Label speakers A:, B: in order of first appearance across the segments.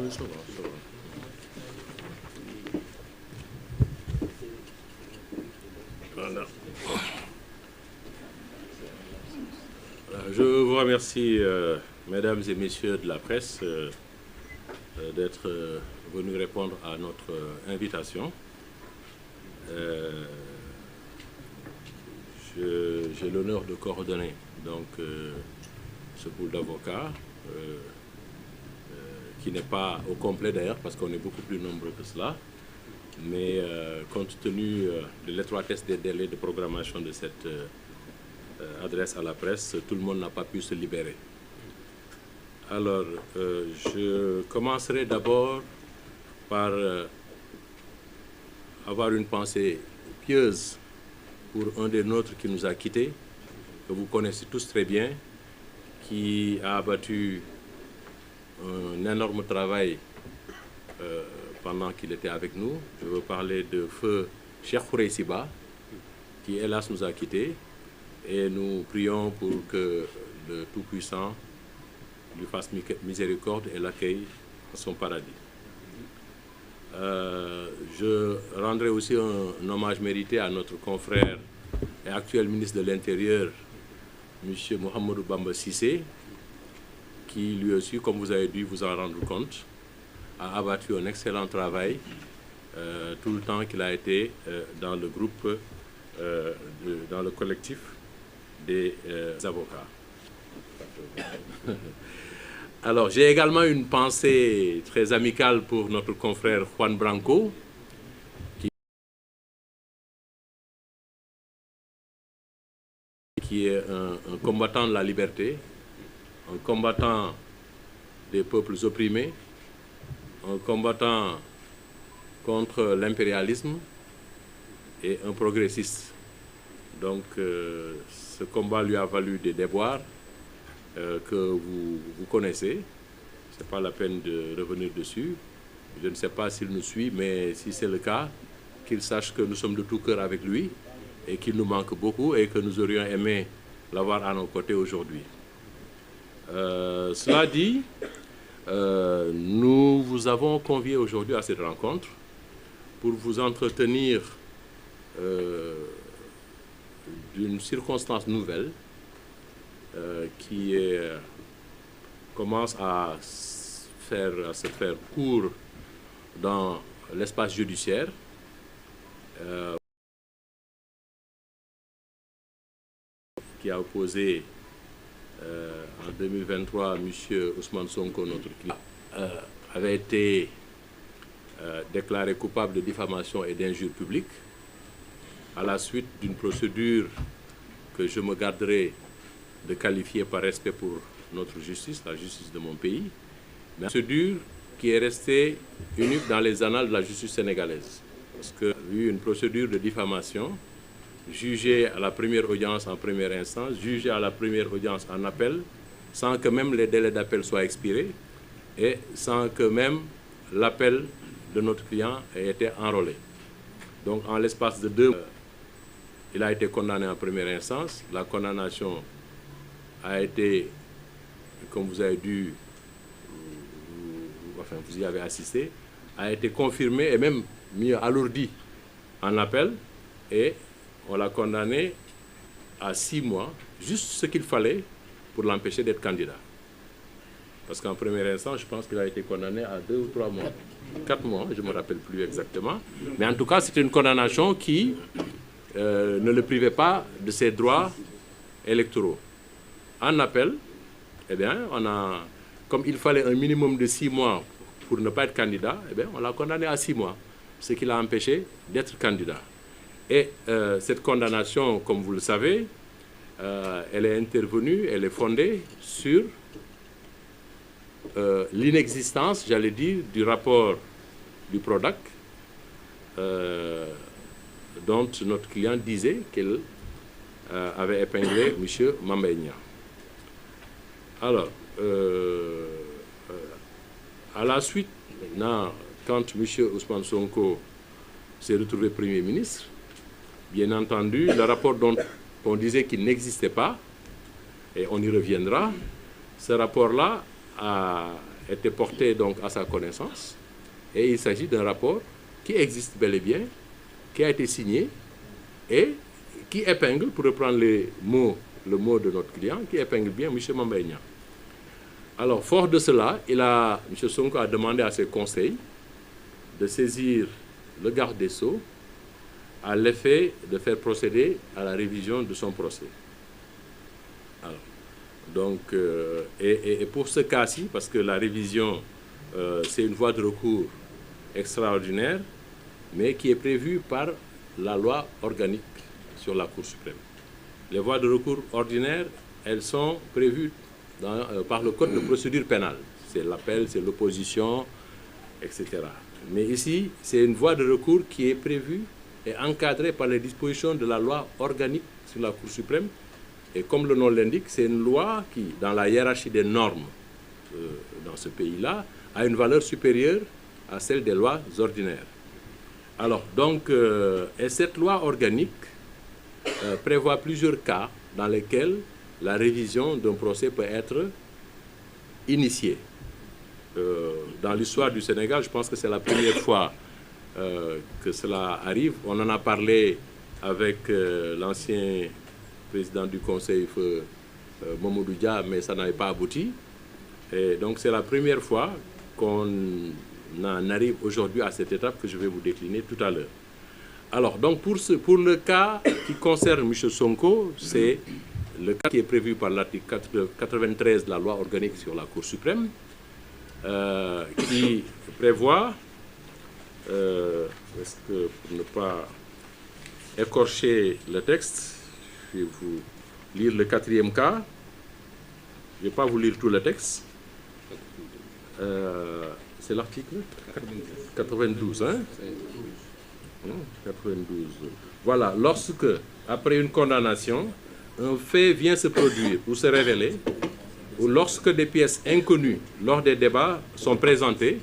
A: Oui, ça va, ça va. Voilà. Je vous remercie, mesdames et messieurs de la presse, d'être venus répondre à notre invitation. J'ai l'honneur de coordonner donc, ce pool d'avocats, qui n'est pas au complet d'ailleurs, parce qu'on est beaucoup plus nombreux que cela. Mais compte tenu de l'étroitesse des délais de programmation de cette adresse à la presse, tout le monde n'a pas pu se libérer. Alors, je commencerai d'abord par avoir une pensée pieuse pour un des nôtres qui nous a quittés, que vous connaissez tous très bien, qui a abattu un énorme travail pendant qu'il était avec nous. Je veux parler de feu Cheikh Khoureyssi Ba, qui hélas nous a quittés, et nous prions pour que le Tout-Puissant lui fasse miséricorde et l'accueille dans son paradis. Je rendrai aussi un hommage mérité à notre confrère et actuel ministre de l'Intérieur, M. Mohamedou Bamba Cissé, qui lui aussi, comme vous avez dû vous en rendre compte, a abattu un excellent travail tout le temps qu'il a été dans le groupe, dans le collectif des avocats. Alors, j'ai également une pensée très amicale pour notre confrère Juan Branco, qui est un combattant de la liberté, un combattant des peuples opprimés, un combattant contre l'impérialisme et un progressiste. Donc, ce combat lui a valu des déboires que vous connaissez. Ce n'est pas la peine de revenir dessus. Je ne sais pas s'il nous suit, mais si c'est le cas, qu'il sache que nous sommes de tout cœur avec lui et qu'il nous manque beaucoup et que nous aurions aimé l'avoir à nos côtés aujourd'hui. Cela dit, nous vous avons convié aujourd'hui à cette rencontre pour vous entretenir d'une circonstance nouvelle qui commence à se faire court dans l'espace judiciaire. Qui a opposé en 2023 M. Ousmane Sonko, notre client, avait été déclaré coupable de diffamation et d'injure publique à la suite d'une procédure que je me garderai de qualifier par respect pour notre justice, la justice de mon pays, mais une procédure qui est restée unique dans les annales de la justice sénégalaise. Parce qu'il y a eu une procédure de diffamation jugée à la première audience en première instance, jugée à la première audience en appel, sans que même les délais d'appel soient expirés et sans que même l'appel de notre client ait été enrôlé. Donc en l'espace de 2 mois, il a été condamné en première instance. La condamnation a été, comme vous avez dû, enfin vous y avez assisté, a été confirmée et même mieux alourdie en appel, et on l'a condamné à 6 mois, juste ce qu'il fallait pour l'empêcher d'être candidat. Parce qu'en première instance, je pense qu'il a été condamné à 2 ou 3 mois. 4 mois, je ne me rappelle plus exactement. Mais en tout cas, c'était une condamnation qui ne le privait pas de ses droits électoraux. En appel, eh bien, comme il fallait un minimum de 6 mois pour ne pas être candidat, eh bien, on l'a condamné à 6 mois, ce qui l'a empêché d'être candidat. Et cette condamnation, comme vous le savez, elle est intervenue, elle est fondée sur l'inexistence, j'allais dire, du rapport du PRODAC, dont notre client disait qu'il avait épinglé M. Mamba Niang. Alors, à la suite, quand M. Ousmane Sonko s'est retrouvé Premier ministre, bien entendu, le rapport dont on disait qu'il n'existait pas, et on y reviendra, ce rapport-là a été porté donc à sa connaissance. Et il s'agit d'un rapport qui existe bel et bien, qui a été signé et qui épingle, pour reprendre le mot de notre client, qui épingle bien M. Mame Mbaye Niang. Alors, fort de cela, M. Sonko a demandé à ses conseils de saisir le garde des Sceaux à l'effet de faire procéder à la révision de son procès. Alors, donc, et pour ce cas-ci, parce que la révision, c'est une voie de recours extraordinaire, mais qui est prévue par la loi organique sur la Cour suprême. Les voies de recours ordinaires, elles sont prévues par le Code de procédure pénale. C'est l'appel, c'est l'opposition, etc. Mais ici, c'est une voie de recours qui est prévue et encadrée par les dispositions de la loi organique sur la Cour suprême. Et comme le nom l'indique, c'est une loi qui, dans la hiérarchie des normes dans ce pays-là, a une valeur supérieure à celle des lois ordinaires. Alors, donc, et cette loi organique prévoit plusieurs cas dans lesquels la révision d'un procès peut être initiée. Dans l'histoire du Sénégal, je pense que c'est la première fois que cela arrive. On en a parlé avec l'ancien président du Conseil, Mamadou Dia, mais ça n'avait pas abouti. Et donc c'est la première fois qu'on en arrive aujourd'hui à cette étape que je vais vous décliner tout à l'heure. Alors, donc pour le cas qui concerne M. Sonko, c'est le cas qui est prévu par l'article 93 de la loi organique sur la Cour suprême, qui prévoit, est-ce que pour ne pas écorcher le texte, je vais vous lire le 4e cas. Je ne vais pas vous lire tout le texte. C'est l'article 92, hein? 92. Voilà, lorsque, après une condamnation, un fait vient se produire ou se révéler, ou lorsque des pièces inconnues lors des débats sont présentées,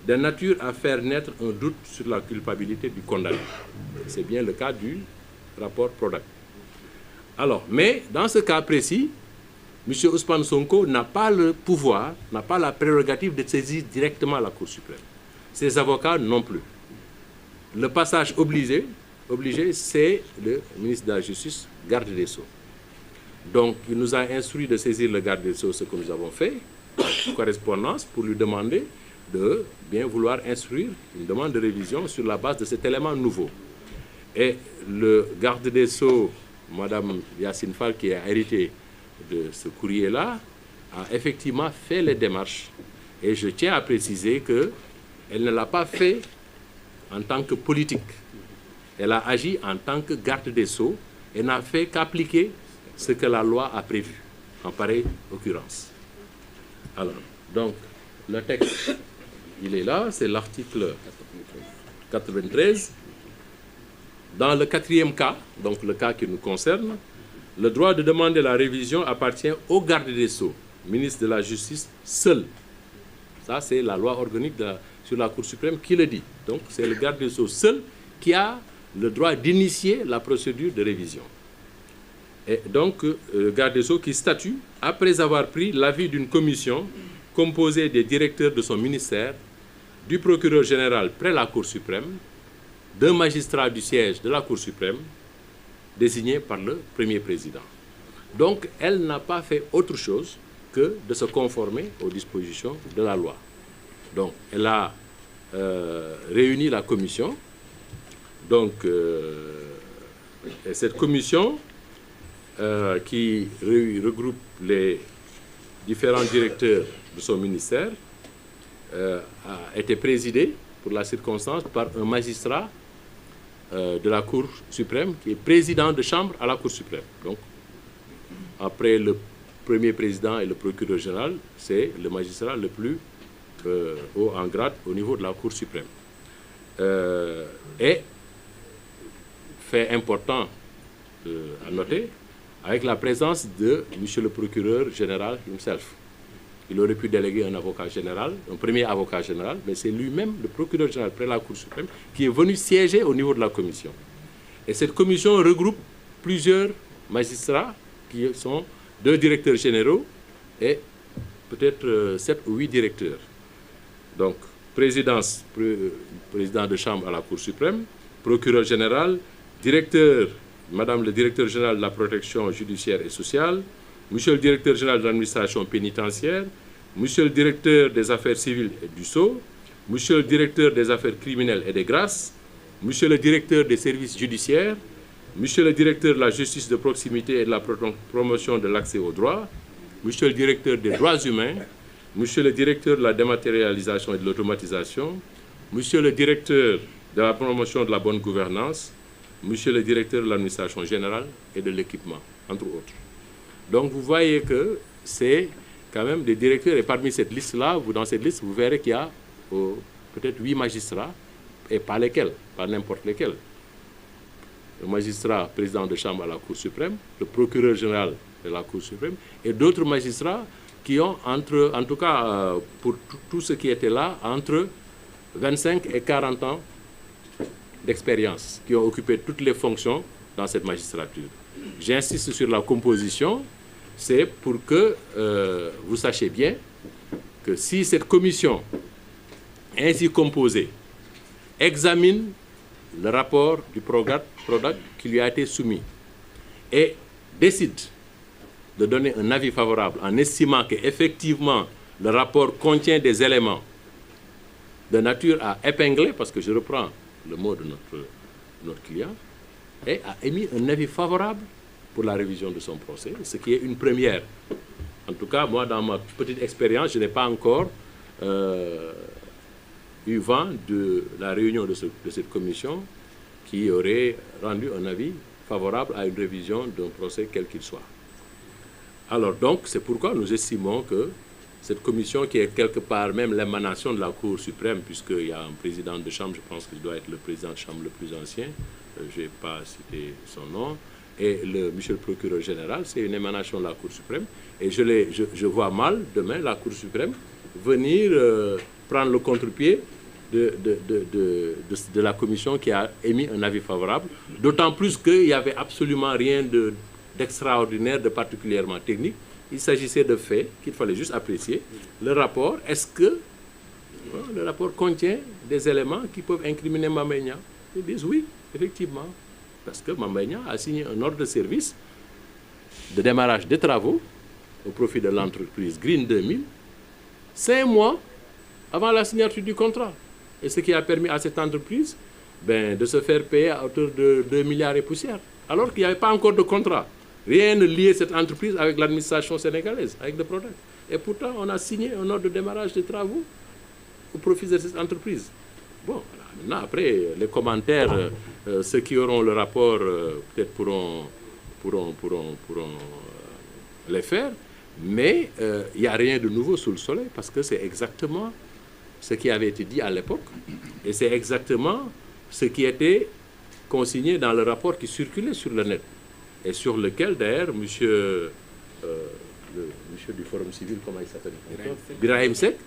A: de nature à faire naître un doute sur la culpabilité du condamné. C'est bien le cas du rapport Prodac. Alors, mais dans ce cas précis, M. Ousmane Sonko n'a pas le pouvoir, n'a pas la prérogative de saisir directement la Cour suprême. Ses avocats non plus. Le passage obligé c'est le ministre de la Justice, garde des Sceaux. Donc, il nous a instruit de saisir le garde des Sceaux, ce que nous avons fait, correspondance, pour lui demander de bien vouloir instruire une demande de révision sur la base de cet élément nouveau. Et le garde des Sceaux, Mme Yacine Fall, qui a hérité de ce courrier-là, a effectivement fait les démarches. Et je tiens à préciser qu'elle ne l'a pas fait en tant que politique. Elle a agi en tant que garde des Sceaux et n'a fait qu'appliquer ce que la loi a prévu, en pareille occurrence. Alors, donc, le texte, il est là, c'est l'article 93. Dans le 4e cas, donc le cas qui nous concerne, le droit de demander la révision appartient au garde des Sceaux, ministre de la Justice, seul. Ça, c'est la loi organique sur la Cour suprême qui le dit. Donc, c'est le garde des Sceaux seul qui a le droit d'initier la procédure de révision. Et donc, le garde des Sceaux qui statue après avoir pris l'avis d'une commission composée des directeurs de son ministère, du procureur général près la Cour suprême, d'un magistrat du siège de la Cour suprême, désigné par le premier président. Donc, elle n'a pas fait autre chose que de se conformer aux dispositions de la loi. Donc, elle a réuni la commission. Donc, et cette commission qui regroupe les différents directeurs de son ministère a été présidée, pour la circonstance, par un magistrat de la Cour suprême, qui est président de chambre à la Cour suprême. Donc, après le premier président et le procureur général, c'est le magistrat le plus haut en grade au niveau de la Cour suprême. Et, fait important à noter, avec la présence de M. le procureur général himself. Il aurait pu déléguer un avocat général, un premier avocat général, mais c'est lui-même, le procureur général près la Cour suprême, qui est venu siéger au niveau de la commission. Et cette commission regroupe plusieurs magistrats qui sont 2 directeurs généraux et peut-être 7 ou 8 directeurs. Donc, président de chambre à la Cour suprême, procureur général, directeur, madame le directeur général de la protection judiciaire et sociale, monsieur le directeur général de l'administration pénitentiaire, monsieur le directeur des affaires civiles et du sceau, monsieur le directeur des affaires criminelles et des grâces, monsieur le directeur des services judiciaires, monsieur le directeur de la justice de proximité et de la promotion de l'accès aux droits, monsieur le directeur des droits humains, monsieur le directeur de la dématérialisation et de l'automatisation, monsieur le directeur de la promotion de la bonne gouvernance, monsieur le directeur de l'administration générale et de l'équipement, entre autres. Donc vous voyez que c'est quand même des directeurs, et parmi cette liste-là, dans cette liste, vous verrez qu'il y a peut-être 8 magistrats, et pas lesquels, pas n'importe lesquels. Le magistrat président de chambre à la Cour suprême, le procureur général de la Cour suprême, et d'autres magistrats qui ont en tout cas pour tout ce qui était là, entre 25 et 40 ans d'expérience, qui ont occupé toutes les fonctions dans cette magistrature. J'insiste sur la composition, c'est pour que vous sachiez bien que si cette commission ainsi composée examine le rapport du PRODAC qui lui a été soumis et décide de donner un avis favorable en estimant qu'effectivement le rapport contient des éléments de nature à épingler, parce que je reprends le mot de notre client, et a émis un avis favorable pour la révision de son procès, ce qui est une première. En tout cas, moi, dans ma petite expérience, je n'ai pas encore eu vent de la réunion de cette commission qui aurait rendu un avis favorable à une révision d'un procès quel qu'il soit. Alors donc, c'est pourquoi nous estimons que cette commission, qui est quelque part même l'émanation de la Cour suprême, puisqu'il y a un président de chambre, je pense qu'il doit être le président de chambre le plus ancien, je n'ai pas cité son nom, et monsieur le procureur général, c'est une émanation de la Cour suprême, et je vois mal demain la Cour suprême venir prendre le contre-pied de la commission qui a émis un avis favorable, d'autant plus qu'il n'y avait absolument rien d'extraordinaire, de particulièrement technique. Il s'agissait de faits qu'il fallait juste apprécier. Le rapport, est-ce que le rapport contient des éléments qui peuvent incriminer Mame Mbaye Niang? Ils disent oui, effectivement, parce que Mame Mbaye Niang a signé un ordre de service de démarrage des travaux au profit de l'entreprise Green 2000, 5 mois avant la signature du contrat. Et ce qui a permis à cette entreprise de se faire payer à hauteur de 2 milliards et poussière, alors qu'il n'y avait pas encore de contrat. Rien ne liait cette entreprise avec l'administration sénégalaise, avec le PRODAC. Et pourtant, on a signé un ordre de démarrage des travaux au profit de cette entreprise. Bon, maintenant, après, les commentaires, ceux qui auront le rapport, peut-être pourront les faire, mais il n'y a rien de nouveau sous le soleil, parce que c'est exactement ce qui avait été dit à l'époque, et c'est exactement ce qui était consigné dans le rapport qui circulait sur le net, et sur lequel, d'ailleurs, monsieur du Forum civil, comment il s'appelle, Birahim Seck,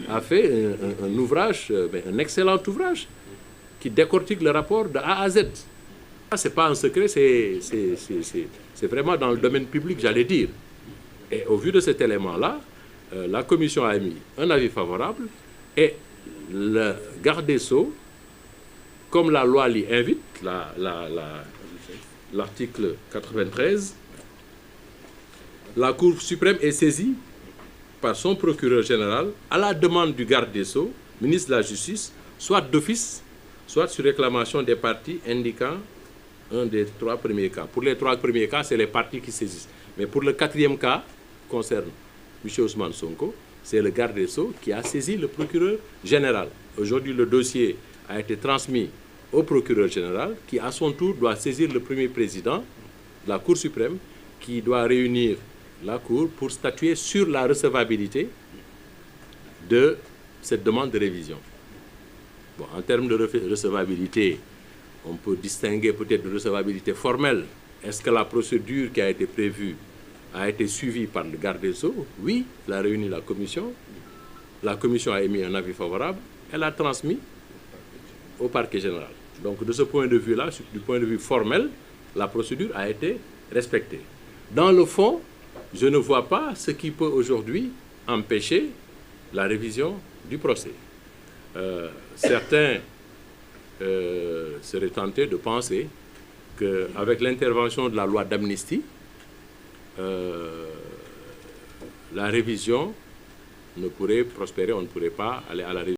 A: a fait un ouvrage, un excellent ouvrage, qui décortique le rapport de A à Z. Ce n'est pas un secret, c'est vraiment dans le domaine public, j'allais dire. Et au vu de cet élément-là, la commission a émis un avis favorable, et le garde des Sceaux, comme la loi l'y invite, l'article 93, la Cour suprême est saisie par son procureur général à la demande du garde des Sceaux, ministre de la Justice, soit d'office, soit sur réclamation des parties indiquant un des 3 premiers cas. Pour les 3 premiers cas, c'est les parties qui saisissent. Mais pour le 4e cas, concerne M. Ousmane Sonko, c'est le garde des Sceaux qui a saisi le procureur général. Aujourd'hui, le dossier a été transmis au procureur général, qui à son tour doit saisir le premier président de la Cour suprême, qui doit réunir la Cour pour statuer sur la recevabilité de cette demande de révision. Bon, en termes de recevabilité, on peut distinguer peut-être de recevabilité formelle. Est-ce que la procédure qui a été prévue a été suivie par le garde des Sceaux? Oui, il a réuni la commission a émis un avis favorable, elle a transmis au parquet général. Donc de ce point de vue-là, du point de vue formel, la procédure a été respectée. Dans le fond, je ne vois pas ce qui peut aujourd'hui empêcher la révision du procès. Certains seraient tentés de penser qu'avec l'intervention de la loi d'amnistie, la révision ne pourrait prospérer, on ne pourrait pas aller à la révision.